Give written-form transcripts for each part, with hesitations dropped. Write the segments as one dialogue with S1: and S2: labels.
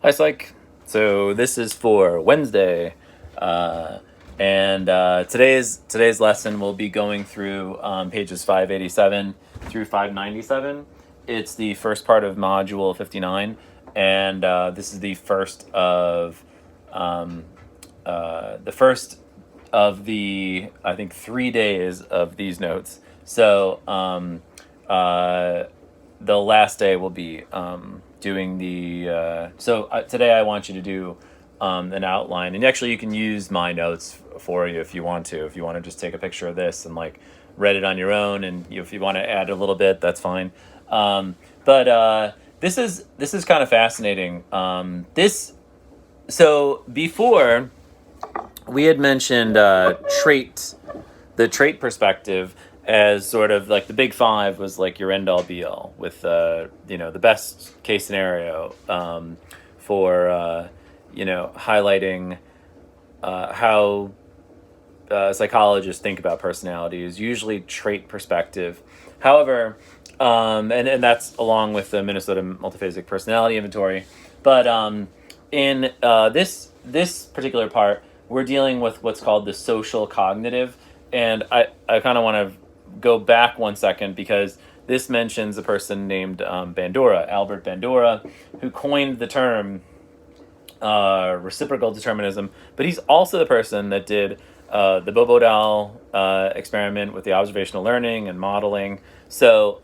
S1: Hi, Psych. So this is for Wednesday, and today's lesson will be going through pages 587 through 597. It's the first part of module 59, and this is the first of I think 3 days of these notes. So the last day will be doing the today I want you to do an outline, and actually you can use my notes for you if you want to just take a picture of this and like read it on your own, and if you want to add a little bit, that's fine. But this is kind of fascinating. So before we had mentioned the trait perspective as sort of like the big five was like your end all be all with the best case scenario for highlighting how psychologists think about personality is usually trait perspective. However, and that's along with the Minnesota Multiphasic Personality Inventory. But in this particular part, we're dealing with what's called the social cognitive. And I kind of want to go back 1 second because this mentions a person named Bandura, Albert Bandura, who coined the term reciprocal determinism. But he's also the person that did the Bobo doll experiment with the observational learning and modeling. So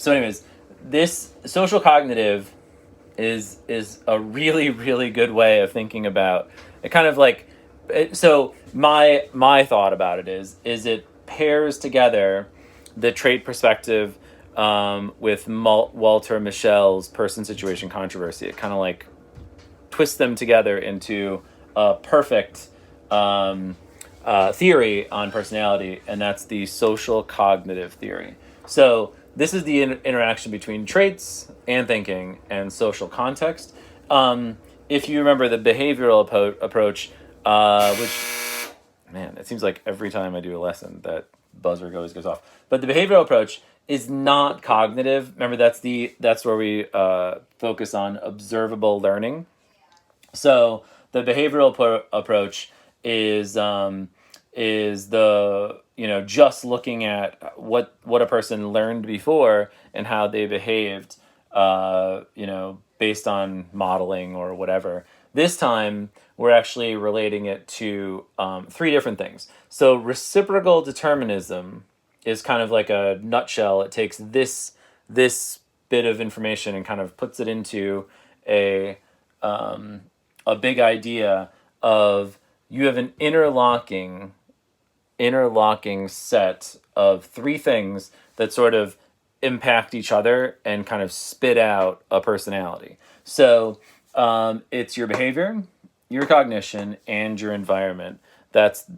S1: anyways, this social cognitive is a really, really good way of thinking about it. Kind of like, so my thought about it is it pairs together the trait perspective with Walter Mischel's person situation controversy. It kind of like twists them together into a perfect theory on personality, and that's the social cognitive theory. So this is the interaction between traits and thinking and social context. If you remember the behavioral approach, which, man, it seems like every time I do a lesson that buzzer always goes off. But the behavioral approach is not cognitive. Remember, that's where we focus on observable learning. So the behavioral approach is the just looking at what a person learned before and how they behaved based on modeling or whatever. This time we're actually relating it to three different things. So reciprocal determinism is kind of like a nutshell. It takes this bit of information and kind of puts it into a big idea of you have an interlocking set of three things that sort of impact each other and kind of spit out a personality. So it's your behavior, your cognition, and your environment. That's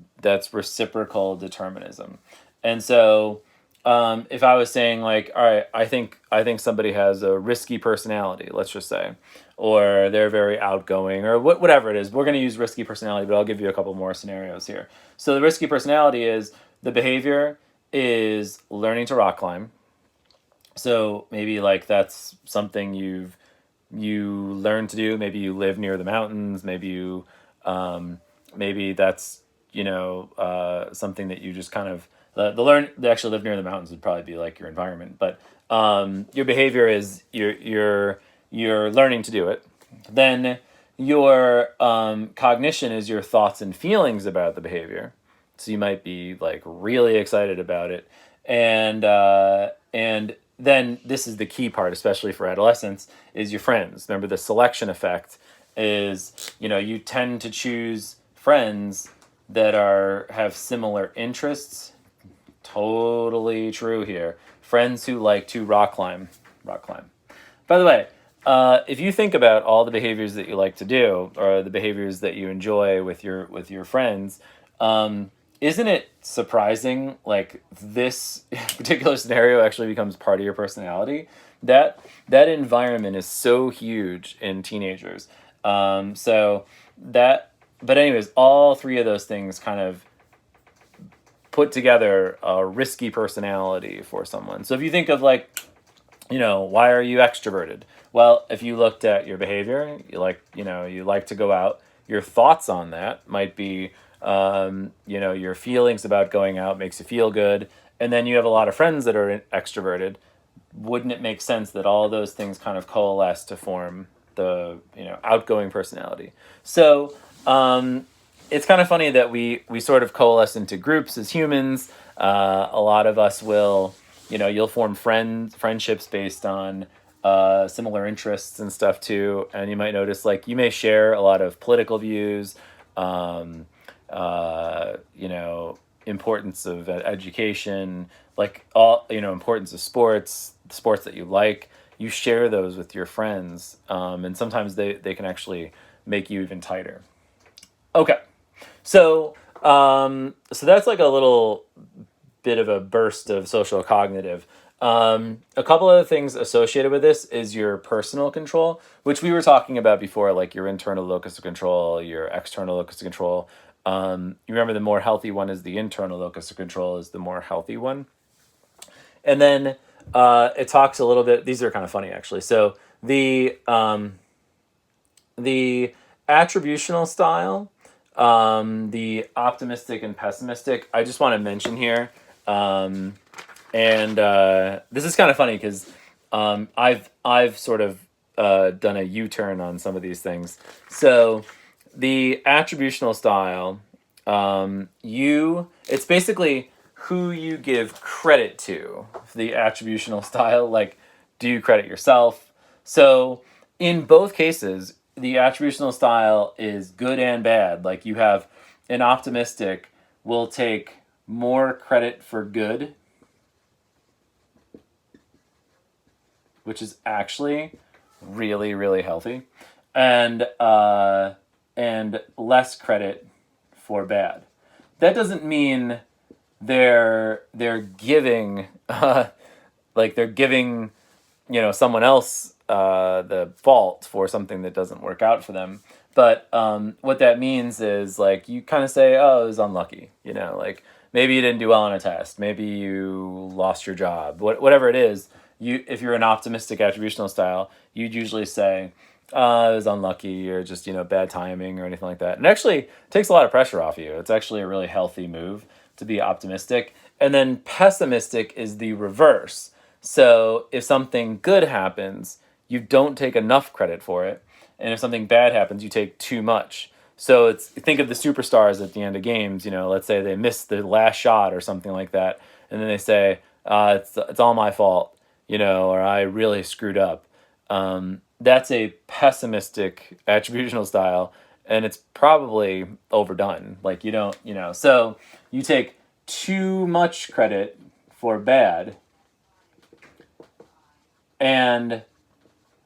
S1: reciprocal determinism. And so if I was saying like, all right, I think somebody has a risky personality, let's just say, or they're very outgoing, or whatever it is, we're going to use risky personality, but I'll give you a couple more scenarios here. So the risky personality is the behavior is learning to rock climb. So maybe like that's something you learn to do. Maybe you live near the mountains. Maybe you maybe that's something that you just kind of they actually live near the mountains would probably be like your environment. But your behavior is you're learning to do it. Then your cognition is your thoughts and feelings about the behavior. So you might be like really excited about it, and then this is the key part, especially for adolescents, is your friends. Remember, the selection effect is you tend to choose friends that have similar interests. Totally true here. Friends who like to rock climb. By the way, if you think about all the behaviors that you like to do, or the behaviors that you enjoy with your friends, isn't it surprising? Like this particular scenario actually becomes part of your personality. That environment is so huge in teenagers. But anyways, all three of those things kind of put together a risky personality for someone. So if you think of like why are you extroverted? Well, if you looked at your behavior, you like to go out. Your thoughts on that might be, your feelings about going out makes you feel good. And then you have a lot of friends that are extroverted. Wouldn't it make sense that all those things kind of coalesce to form the, outgoing personality? So, it's kind of funny that we sort of coalesce into groups as humans. A lot of us will, you'll form friendships based on similar interests and stuff too. And you might notice like you may share a lot of political views, um, importance of education, like all, importance of sports that you like. You share those with your friends, and sometimes they can actually make you even tighter. Okay. So that's like a little bit of a burst of social cognitive. A couple other things associated with this is your personal control, which we were talking about before, like your internal locus of control, your external locus of control. You remember the more healthy one is the internal locus of control is the more healthy one. And then it talks a little bit. These are kind of funny actually. So the attributional style, the optimistic and pessimistic. I just want to mention here, and this is kind of funny because I've sort of done a U-turn on some of these things. So the attributional style, it's basically who you give credit to. The attributional style, like, do you credit yourself? So in both cases, the attributional style is good and bad. Like you have an optimistic will take more credit for good, which is actually really, really healthy, and less credit for bad. That doesn't mean they're giving like they're giving someone else the fault for something that doesn't work out for them. But what that means is like you kind of say, oh, it was unlucky. Like maybe you didn't do well on a test. Maybe you lost your job. Whatever it is, if you're an optimistic attributional style, you'd usually say, it was unlucky or just bad timing or anything like that. And actually takes a lot of pressure off you. It's actually a really healthy move to be optimistic. And then pessimistic is the reverse. So if something good happens, you don't take enough credit for it, and if something bad happens, you take too much. So think of the superstars at the end of games. Let's say they miss the last shot or something like that, and then they say, "It's all my fault," or "I really screwed up." That's a pessimistic attributional style, and it's probably overdone. Like you don't, so you take too much credit for bad, and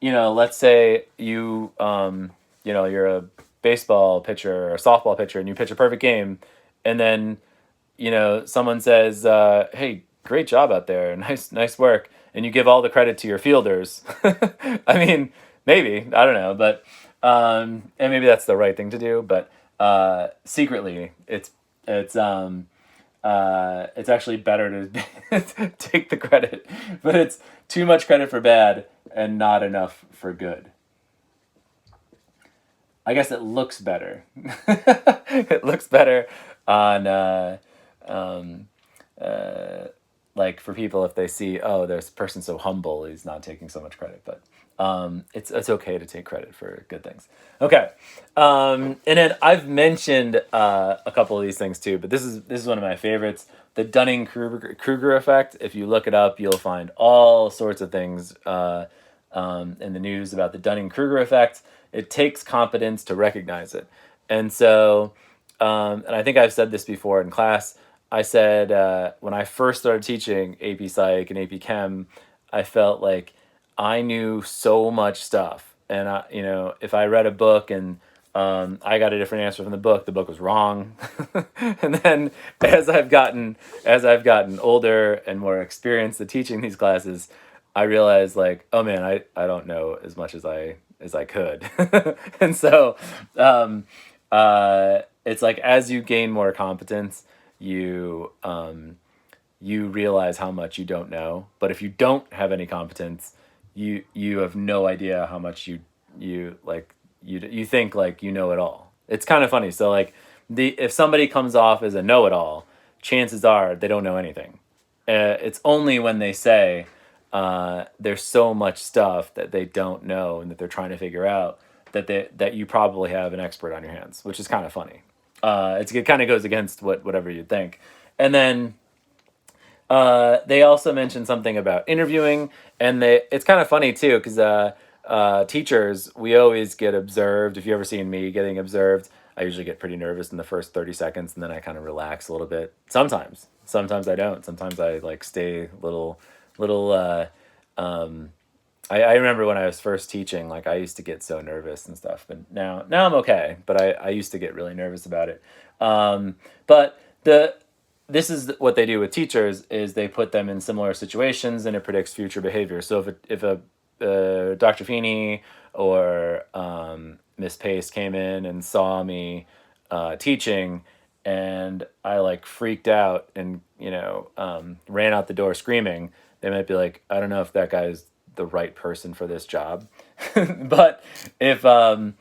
S1: let's say you're a baseball pitcher or a softball pitcher and you pitch a perfect game, and then someone says, "Hey, great job out there, nice work," and you give all the credit to your fielders. I mean, maybe I don't know, but and maybe that's the right thing to do, but secretly, it's actually better to take the credit, but it's too much credit for bad and not enough for good. I guess it looks better. It looks better on um, like for people if they see, oh, this person's so humble, he's not taking so much credit, but it's okay to take credit for good things. Okay, and then I've mentioned a couple of these things too, but this is one of my favorites, the Dunning-Kruger effect. If you look it up, you'll find all sorts of things in the news about the Dunning-Kruger effect. It takes competence to recognize it, and so and I think I've said this before in class. I said when I first started teaching AP Psych and AP Chem, I felt like I knew so much stuff, and if I read a book and I got a different answer from the book was wrong. And then as I've gotten older and more experienced at teaching these classes, I realized like, oh man, I don't know as much as I could. And so it's like as you gain more competence, you you realize how much you don't know. But if you don't have any competence, you have no idea how much you like you think like you know it all. It's kind of funny. So like the if somebody comes off as a know-it-all, chances are they don't know anything. It's only when they say there's so much stuff that they don't know and that they're trying to figure out that you probably have an expert on your hands, which is kind of funny. It kind of goes against whatever you'd think. And then they also mentioned something about interviewing, and it's kind of funny too because teachers, we always get observed. If you ever seen me getting observed, I usually get pretty nervous in the first 30 seconds, and then I kind of relax a little bit. Sometimes I don't. Sometimes I like stay a little. Um, I remember when I was first teaching, like I used to get so nervous and stuff, but now I'm okay. But I used to get really nervous about it. But this is what they do with teachers is they put them in similar situations and it predicts future behavior. So if a Dr. Feeney or Miss Pace came in and saw me teaching, and I like freaked out and ran out the door screaming, they might be like, I don't know if that guy's the right person for this job. But if I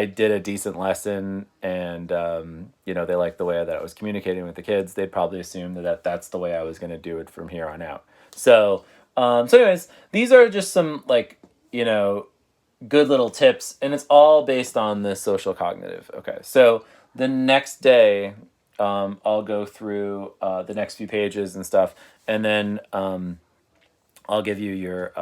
S1: did a decent lesson and they liked the way that I was communicating with the kids, they'd probably assume that's the way I was going to do it from here on out. So anyways, these are just some like good little tips, and it's all based on the social cognitive. Okay, so the next day, I'll go through the next few pages and stuff, and then I'll give you your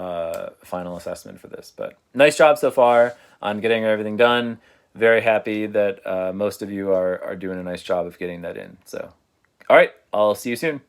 S1: final assessment for this. But nice job so far on getting everything done. Very happy that most of you are doing a nice job of getting that in. So, all right, I'll see you soon.